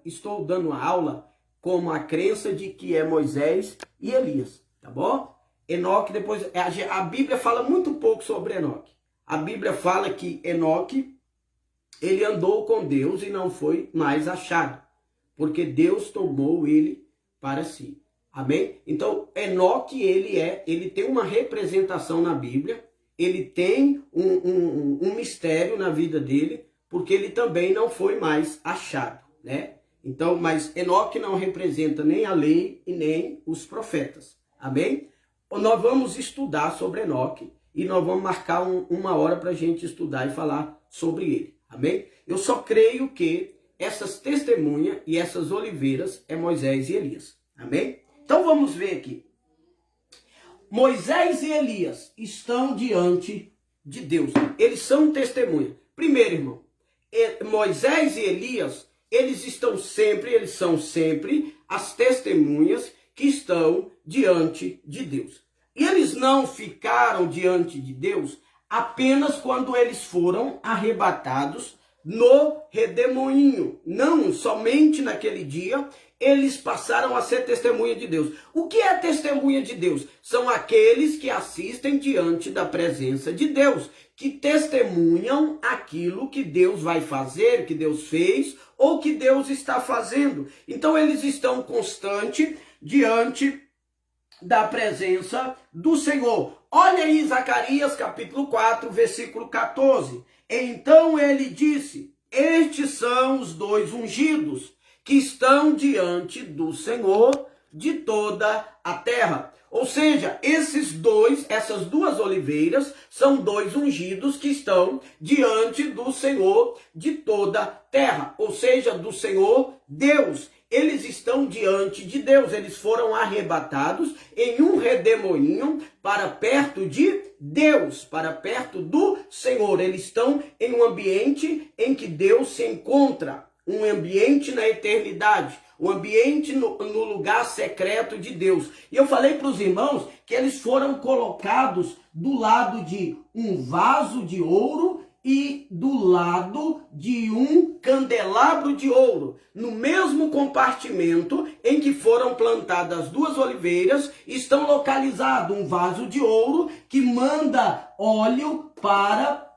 estou dando uma aula como a crença de que é Moisés e Elias, tá bom? Enoque, depois, a Bíblia fala muito pouco sobre Enoque. A Bíblia fala que Enoque, ele andou com Deus e não foi mais achado, porque Deus tomou ele para si. Amém? Então, Enoque, ele tem uma representação na Bíblia, ele tem um mistério na vida dele, porque ele também não foi mais achado, né? Então, mas Enoque não representa nem a lei e nem os profetas. Amém? Nós vamos estudar sobre Enoque e nós vamos marcar uma hora para a gente estudar e falar sobre ele. Amém? Eu só creio que essas testemunhas e essas oliveiras é Moisés e Elias. Amém? Então vamos ver aqui. Moisés e Elias estão diante de Deus. Eles são testemunhas. Primeiro, irmão, Moisés e Elias, eles são sempre as testemunhas que estão diante de Deus. E eles não ficaram diante de Deus apenas quando eles foram arrebatados no redemoinho. Não, somente naquele dia eles passaram a ser testemunha de Deus. O que é testemunha de Deus? São aqueles que assistem diante da presença de Deus, que testemunham aquilo que Deus vai fazer, que Deus fez ou que Deus está fazendo. Então eles estão constantes diante da presença do Senhor. Olha aí Zacarias capítulo 4, versículo 14. Então ele disse: estes são os dois ungidos que estão diante do Senhor de toda a terra. Ou seja, essas duas oliveiras são dois ungidos que estão diante do Senhor de toda a terra. Ou seja, do Senhor Deus. Eles estão diante de Deus, eles foram arrebatados em um redemoinho para perto de Deus, para perto do Senhor. Eles estão em um ambiente em que Deus se encontra, um ambiente na eternidade, um ambiente no lugar secreto de Deus. E eu falei para os irmãos que eles foram colocados do lado de um vaso de ouro e do lado de um candelabro de ouro, no mesmo compartimento em que foram plantadas as duas oliveiras, estão localizados um vaso de ouro que manda óleo para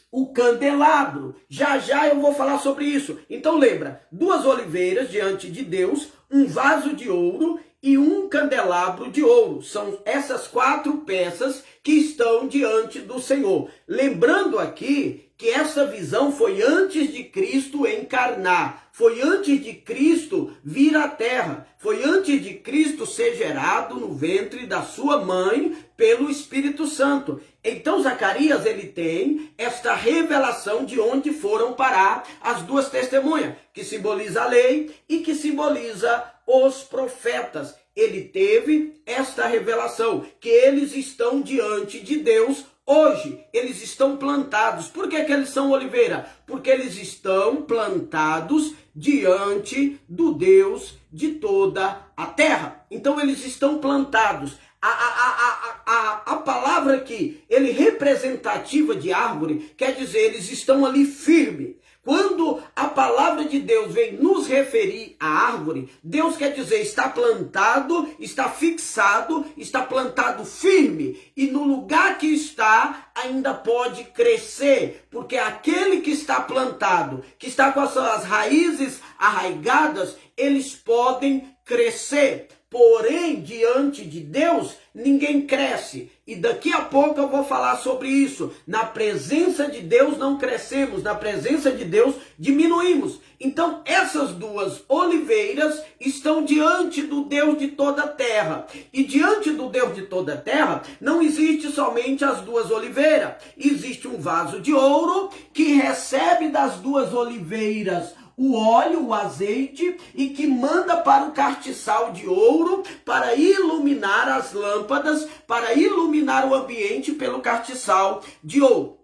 o candelabro. Já já eu vou falar sobre isso. Então lembra, duas oliveiras diante de Deus, um vaso de ouro e um candelabro de ouro. São essas quatro peças que estão diante do Senhor. Lembrando aqui que essa visão foi antes de Cristo encarnar, foi antes de Cristo vir à terra, foi antes de Cristo ser gerado no ventre da sua mãe pelo Espírito Santo. Então Zacarias, ele tem esta revelação de onde foram parar as duas testemunhas, que simboliza a lei e que simboliza os profetas. Ele teve esta revelação, que eles estão diante de Deus hoje. Eles estão plantados. Por que eles são oliveira? Porque eles estão plantados diante do Deus de toda a terra. Então eles estão plantados. A palavra aqui, ele representativa de árvore, quer dizer, eles estão ali firmes. Quando a palavra de Deus vem nos referir à árvore, Deus quer dizer, está plantado, está fixado, está plantado firme. E no lugar que está, ainda pode crescer. Porque aquele que está plantado, que está com as suas raízes arraigadas, eles podem crescer. Porém, diante de Deus, ninguém cresce. E daqui a pouco eu vou falar sobre isso. Na presença de Deus não crescemos, na presença de Deus diminuímos. Então, essas duas oliveiras estão diante do Deus de toda a terra. E diante do Deus de toda a terra, não existe somente as duas oliveiras. Existe um vaso de ouro que recebe das duas oliveiras o óleo, o azeite, e que manda para o castiçal de ouro para iluminar as lâmpadas, para iluminar o ambiente pelo castiçal de ouro.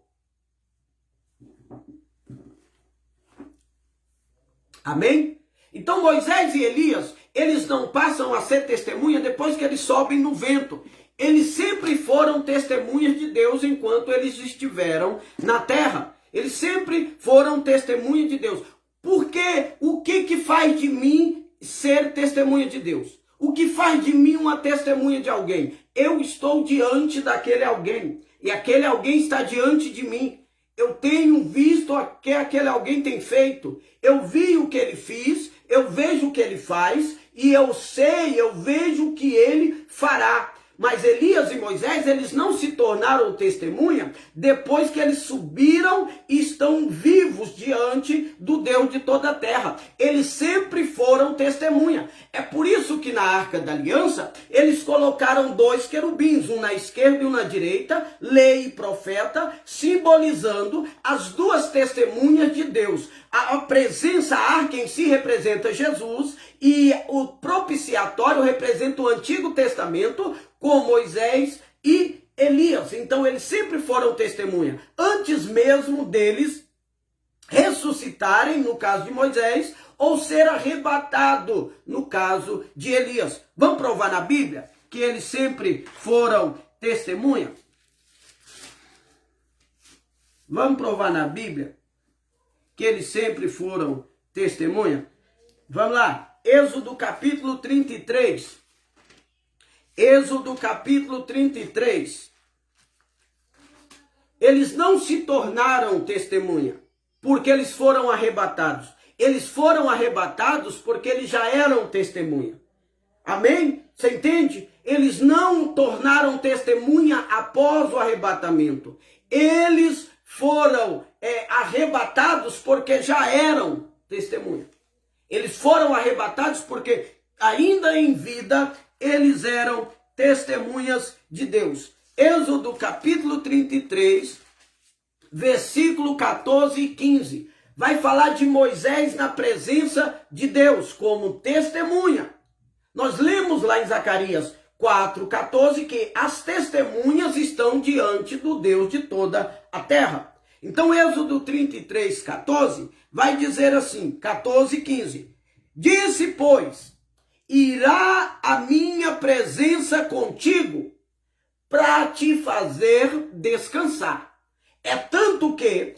Amém? Então Moisés e Elias, eles não passam a ser testemunha depois que eles sobem no vento. Eles sempre foram testemunhas de Deus enquanto eles estiveram na terra. Eles sempre foram testemunhas de Deus. Porque o que faz de mim ser testemunha de Deus? O que faz de mim uma testemunha de alguém? Eu estou diante daquele alguém. E aquele alguém está diante de mim. Eu tenho visto o que aquele alguém tem feito. Eu vi o que ele fez, eu vejo o que ele faz, e eu sei, eu vejo o que ele fará. Mas Elias e Moisés, eles não se tornaram testemunha depois que eles subiram e estão vivos diante do Deus de toda a terra. Eles sempre foram testemunha. É por isso que na Arca da Aliança, eles colocaram 2 querubins, um na esquerda e um na direita, lei e profeta, simbolizando as 2 testemunhas de Deus. A presença, a arca em si representa Jesus e o propiciatório representa o Antigo Testamento com Moisés e Elias. Então eles sempre foram testemunha. Antes mesmo deles ressuscitarem, no caso de Moisés, ou ser arrebatado, no caso de Elias. Vamos provar na Bíblia que eles sempre foram testemunha? Vamos provar na Bíblia que eles sempre foram testemunha? Vamos lá. Êxodo capítulo 33. Êxodo capítulo 33. Eles não se tornaram testemunha porque eles foram arrebatados. Eles foram arrebatados porque eles já eram testemunha. Amém? Você entende? Eles não tornaram testemunha após o arrebatamento. Eles foram arrebatados porque já eram testemunha. Eles foram arrebatados porque ainda em vida eles eram testemunhas de Deus. Êxodo capítulo 33, versículo 14 e 15. Vai falar de Moisés na presença de Deus como testemunha. Nós lemos lá em Zacarias 4:14 que as testemunhas estão diante do Deus de toda a terra. Então Êxodo 33:14 vai dizer assim, 14 e 15. Disse, pois, irá a minha presença contigo para te fazer descansar. É tanto que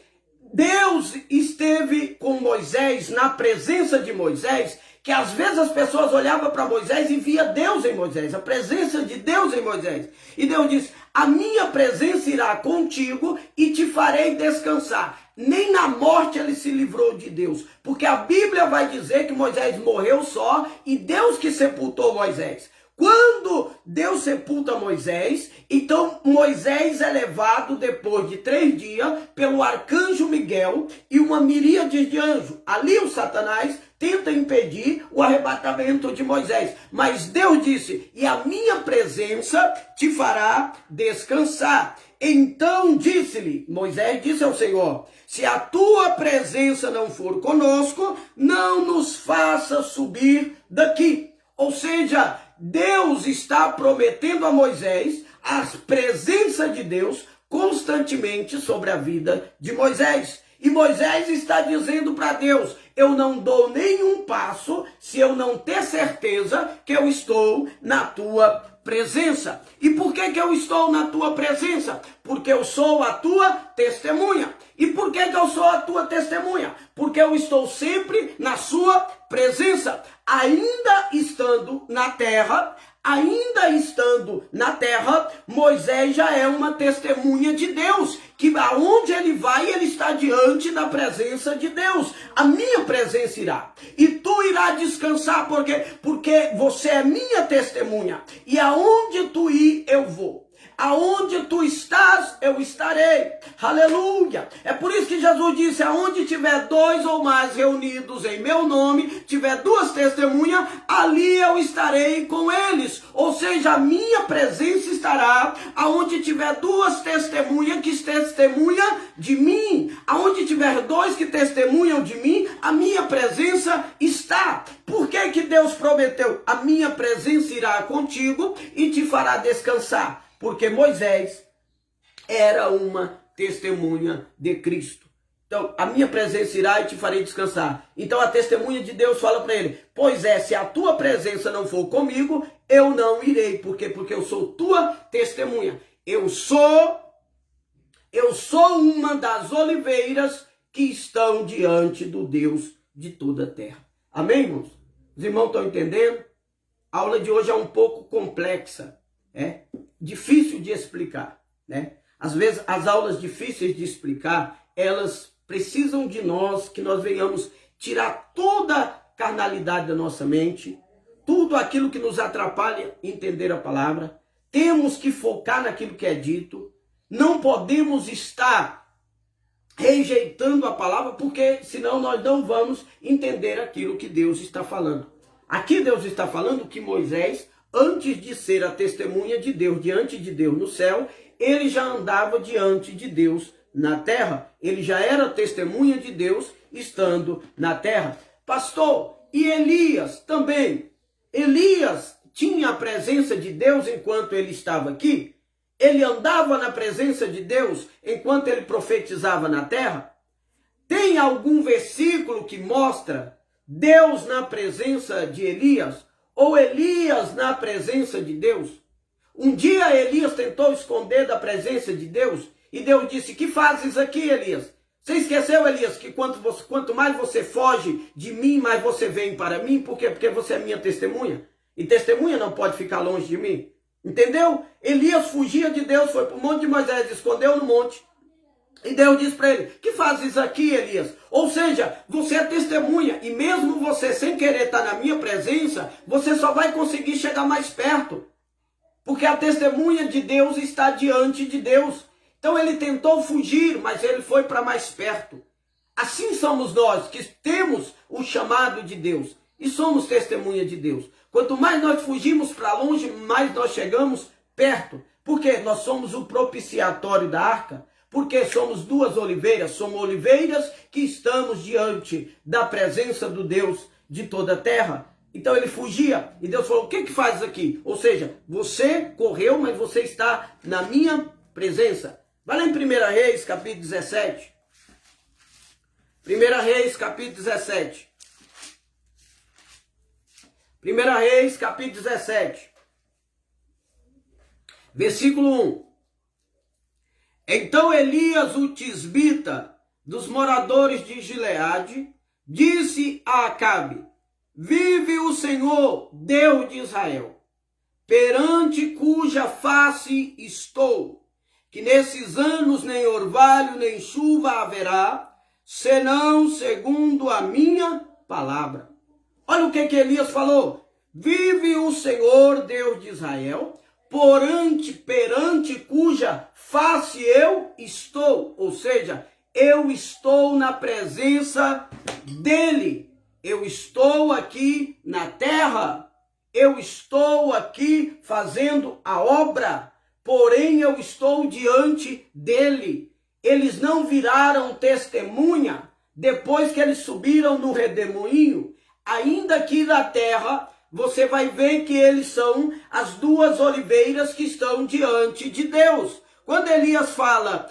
Deus esteve com Moisés, na presença de Moisés, que às vezes as pessoas olhavam para Moisés e via Deus em Moisés, a presença de Deus em Moisés. E Deus disse, a minha presença irá contigo e te farei descansar. Nem na morte ele se livrou de Deus, porque a Bíblia vai dizer que Moisés morreu só e Deus que sepultou Moisés. Quando Deus sepulta Moisés, então Moisés é levado depois de 3 dias pelo arcanjo Miguel e uma miríade de anjos. Ali o Satanás tenta impedir o arrebatamento de Moisés. Mas Deus disse, e a minha presença te fará descansar. Então disse-lhe, Moisés disse ao Senhor, se a tua presença não for conosco, não nos faça subir daqui. Ou seja, Deus está prometendo a Moisés a presença de Deus constantemente sobre a vida de Moisés. E Moisés está dizendo para Deus, eu não dou nenhum passo se eu não ter certeza que eu estou na tua presença. E por que eu estou na tua presença? Porque eu sou a tua testemunha. E por que eu sou a tua testemunha? Porque eu estou sempre na sua presença. Ainda estando na terra, Moisés já é uma testemunha de Deus, que aonde ele vai, ele está diante da presença de Deus. A minha presença irá, e tu irás descansar, porque você é minha testemunha, e aonde tu ir, eu vou. Aonde tu estás, eu estarei. Aleluia. É por isso que Jesus disse, aonde tiver 2 ou mais reunidos em meu nome, tiver 2 testemunhas, ali eu estarei com eles. Ou seja, a minha presença estará aonde tiver 2 testemunhas que testemunham de mim. Aonde tiver 2 que testemunham de mim, a minha presença está. Por que Deus prometeu? A minha presença irá contigo e te fará descansar. Porque Moisés era uma testemunha de Cristo. Então, a minha presença irá e te farei descansar. Então, a testemunha de Deus fala para ele, pois se a tua presença não for comigo, eu não irei. Por quê? Porque eu sou tua testemunha. Eu sou uma das oliveiras que estão diante do Deus de toda a terra. Amém, irmãos? Os irmãos estão entendendo? A aula de hoje é um pouco complexa, difícil de explicar, né? Às vezes as aulas difíceis de explicar, elas precisam de nós, que nós venhamos tirar toda a carnalidade da nossa mente, tudo aquilo que nos atrapalha entender a palavra. Temos que focar naquilo que é dito, não podemos estar rejeitando a palavra, porque senão nós não vamos entender aquilo que Deus está falando. Aqui Deus está falando que Moisés, antes de ser a testemunha de Deus, diante de Deus no céu, ele já andava diante de Deus na terra. Ele já era testemunha de Deus estando na terra. Pastor, e Elias também? Elias tinha a presença de Deus enquanto ele estava aqui? Ele andava na presença de Deus enquanto ele profetizava na terra? Tem algum versículo que mostra Deus na presença de Elias? Ou Elias na presença de Deus? Um dia Elias tentou esconder da presença de Deus e Deus disse: que fazes aqui, Elias? Você esqueceu, Elias, que quanto mais você foge de mim, mais você vem para mim? Por quê? Porque você é minha testemunha. E testemunha não pode ficar longe de mim. Entendeu? Elias fugia de Deus, foi para o monte de Moisés, escondeu no monte. E Deus disse para ele: que fazes aqui, Elias? Ou seja, você é testemunha. E mesmo você sem querer estar na minha presença, você só vai conseguir chegar mais perto. Porque a testemunha de Deus está diante de Deus. Então ele tentou fugir, mas ele foi para mais perto. Assim somos nós, que temos o chamado de Deus e somos testemunha de Deus. Quanto mais nós fugimos para longe, mais nós chegamos perto. Porque nós somos o propiciatório da arca. Porque somos duas oliveiras, somos oliveiras que estamos diante da presença do Deus de toda a terra. Então ele fugia e Deus falou: o que fazes aqui? Ou seja, você correu, mas você está na minha presença. Vai lá em 1 Reis, capítulo 17. 1 Reis, capítulo 17. 1 Reis, capítulo 17. Versículo 1. Então Elias, o tisbita, dos moradores de Gileade, disse a Acabe: vive o Senhor, Deus de Israel, perante cuja face estou, que nesses anos nem orvalho nem chuva haverá, senão segundo a minha palavra. Olha o que Elias falou: vive o Senhor, Deus de Israel, perante cuja face eu estou. Ou seja, eu estou na presença dele. Eu estou aqui na terra. Eu estou aqui fazendo a obra. Porém, eu estou diante dele. Eles não viraram testemunha depois que eles subiram no redemoinho. Ainda aqui na terra, você vai ver que eles são as duas oliveiras que estão diante de Deus. Quando Elias fala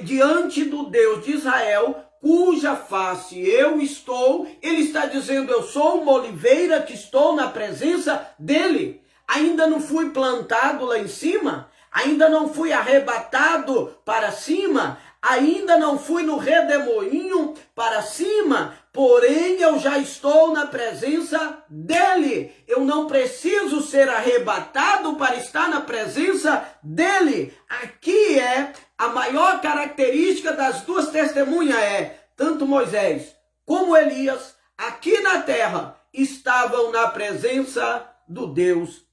diante do Deus de Israel, cuja face eu estou, ele está dizendo: eu sou uma oliveira que estou na presença dele. Ainda não fui plantado lá em cima, ainda não fui arrebatado para cima, ainda não fui no redemoinho para cima, porém eu já estou na presença dele. Eu não preciso ser arrebatado para estar na presença dele. Aqui é a maior característica das duas testemunhas, tanto Moisés como Elias, aqui na terra, estavam na presença do Deus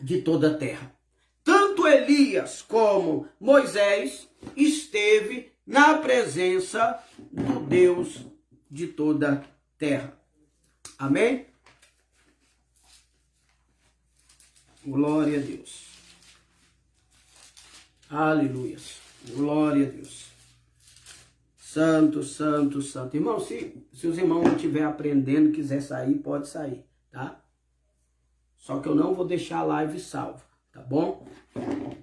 de toda a terra. Tanto Elias como Moisés esteve na presença do Deus de toda a terra. Amém? Glória a Deus. Aleluia. Glória a Deus. Santo, santo, santo. Irmão, se os irmãos não estiverem aprendendo, quiser sair, pode sair, tá? Só que eu não vou deixar a live salva, tá bom?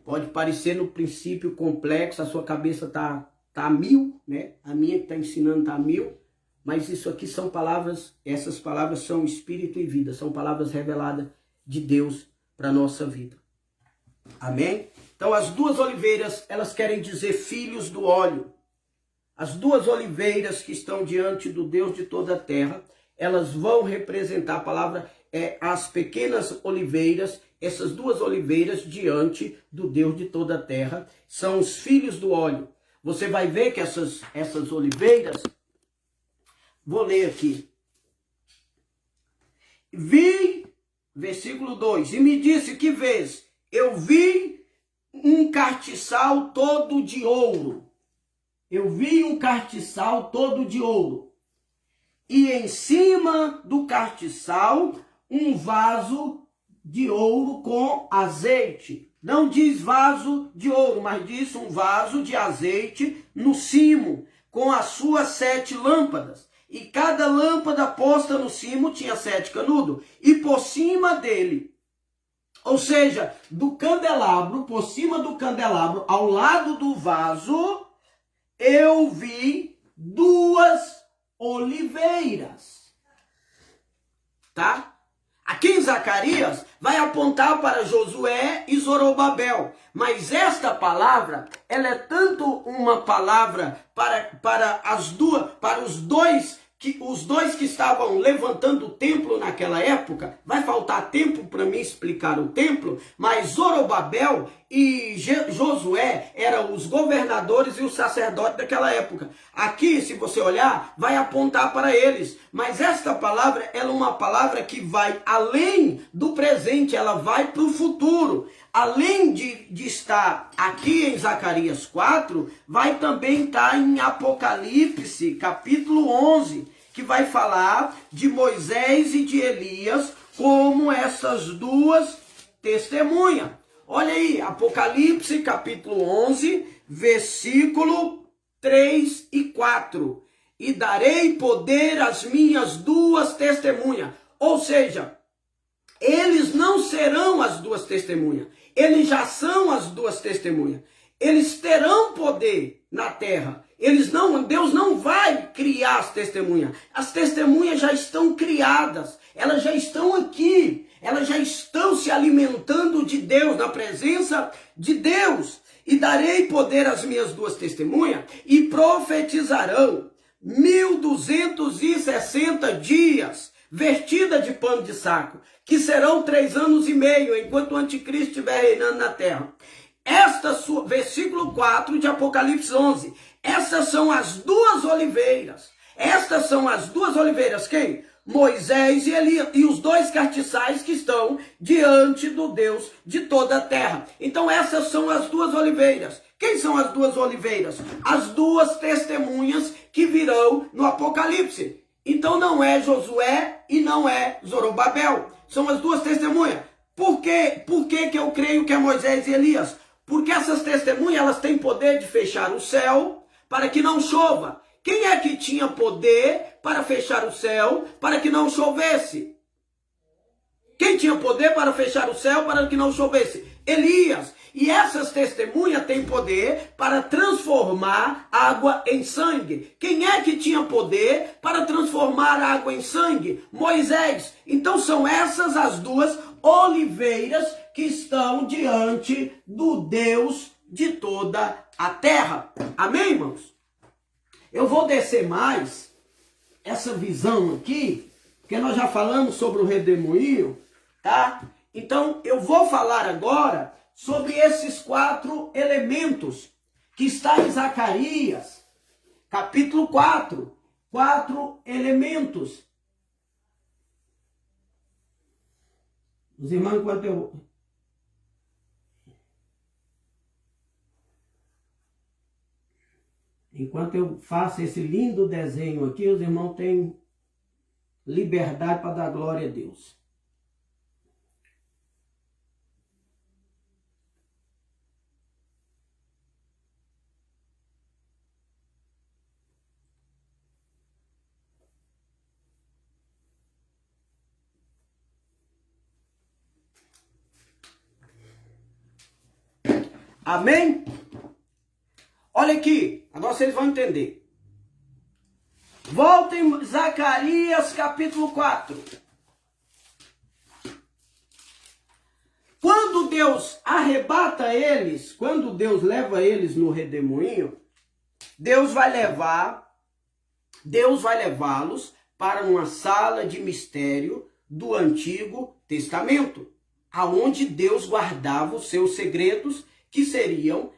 Pode parecer no princípio complexo, a sua cabeça tá a mil, né? A minha que tá ensinando tá a mil, mas isso aqui são palavras, essas palavras são espírito e vida, são palavras reveladas de Deus para nossa vida. Amém? Então as duas oliveiras, elas querem dizer filhos do óleo. As duas oliveiras que estão diante do Deus de toda a terra, elas vão representar, a palavra é as pequenas oliveiras, essas duas oliveiras diante do Deus de toda a terra, são os filhos do óleo. Você vai ver que essas oliveiras, vou ler aqui. Vi, versículo 2, e me disse, que vês? Eu vi um castiçal todo de ouro. Eu vi um castiçal todo de ouro. E em cima do castiçal, um vaso de ouro com azeite. Não diz vaso de ouro, mas diz um vaso de azeite no cimo, com as suas 7 lâmpadas. E cada lâmpada posta no cimo tinha 7 canudos. E por cima dele, ou seja, do candelabro, por cima do candelabro, ao lado do vaso, eu vi 2 oliveiras. Tá? Aqui em Zacarias vai apontar para Josué e Zorobabel, mas esta palavra, ela é tanto uma palavra para os dois que estavam levantando o templo naquela época. Vai faltar tempo para mim explicar o templo, mas Zorobabel e Josué eram os governadores e os sacerdotes daquela época. Aqui, se você olhar, vai apontar para eles. Mas esta palavra, ela é uma palavra que vai além do presente, ela vai para o futuro. Além de estar aqui em Zacarias 4, vai também estar em Apocalipse, capítulo 11, que vai falar de Moisés e de Elias como essas duas testemunhas. Olha aí, Apocalipse, capítulo 11, versículo 3 e 4. E darei poder às minhas 2 testemunhas. Ou seja, eles não serão as 2 testemunhas. Eles já são as 2 testemunhas. Eles terão poder na terra. Deus não vai criar as testemunhas. As testemunhas já estão criadas. Elas já estão aqui. Elas já estão se alimentando de Deus, na presença de Deus. E darei poder às minhas 2 testemunhas e profetizarão 1260 dias, vestida de pano de saco, que serão 3 anos e meio, enquanto o anticristo estiver reinando na terra. Versículo 4 de Apocalipse 11. Essas são as 2 oliveiras. Estas são as 2 oliveiras. Quem? Moisés e Elias. E os 2 castiçais que estão diante do Deus de toda a terra. Então essas são as 2 oliveiras. Quem são as 2 oliveiras? As 2 testemunhas que virão no Apocalipse. Então não é Josué e não é Zorobabel. São as 2 testemunhas. Por quê? Por que eu creio que é Moisés e Elias? Porque essas testemunhas, elas têm poder de fechar o céu para que não chova. Quem é que tinha poder para fechar o céu para que não chovesse? Quem tinha poder para fechar o céu para que não chovesse? Elias. E essas testemunhas têm poder para transformar água em sangue. Quem é que tinha poder para transformar água em sangue? Moisés. Então são essas as 2 oliveiras que estão diante do Deus de toda a terra. Amém, irmãos? Eu vou descer mais essa visão aqui, porque nós já falamos sobre o redemoinho, tá? Então eu vou falar agora sobre esses 4 elementos que está em Zacarias, capítulo 4. 4 elementos. Os irmãos, enquanto eu faço esse lindo desenho aqui, os irmãos têm liberdade para dar glória a Deus. Amém? Olha aqui, agora vocês vão entender. Volta em Zacarias capítulo 4. Quando Deus arrebata eles, quando Deus leva eles no redemoinho, Deus vai levá-los para uma sala de mistério do Antigo Testamento, aonde Deus guardava os seus segredos, que seriam